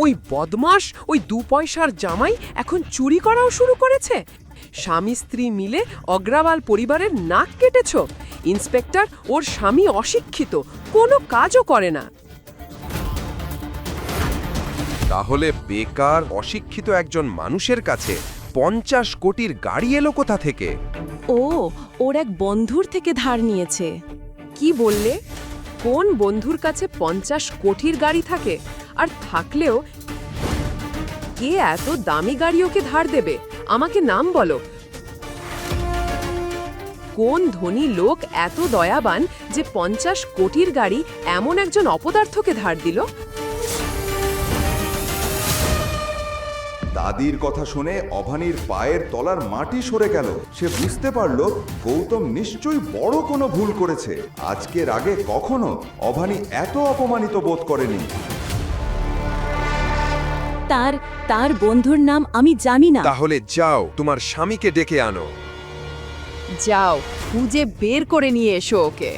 ওই বদমাস ওই 2 পয়সার জামাই এখন চুরি করাও শুরু করেছে। স্বামী স্ত্রী মিলে অগ্রাওয়াল পরিবারের নাক কেটেছ। ইন্সপেক্টর, ওর স্বামী অশিক্ষিত, কোনো কাজও করে না। তাহলে বেকার অশিক্ষিত একজন মানুষের কাছে 50 কোটির গাড়ি এলো কোথা থেকে? ও ওর এক বন্ধুর থেকে ধার নিয়েছে। কি বললে? কোন বন্ধুর কাছে 50 কোটির গাড়ি থাকে? আর থাকলেও কে এত দামি গাড়ি ওকে ধার দেবে? আমাকে নাম বলো। কোন ধনী লোক এত দয়াবান যে 50 কোটির গাড়ি এমন একজন অপদার্থকে ধার দিল? দাদির কথা শুনে অভানির পায়ের তলার মাটি সরে গেল। সে বুঝতে পারল গৌতম নিশ্চয়ই বড় কোনো ভুল করেছে। আজকের আগে কখনো অভানি এত অপমানিত বোধ করেনি। তার বন্ধুর নাম আমি জানি না। তাহলে যাও, তোমার স্বামীকে ডেকে আনো। যাও, খুঁজে বের করে নিয়ে এসো ওকে।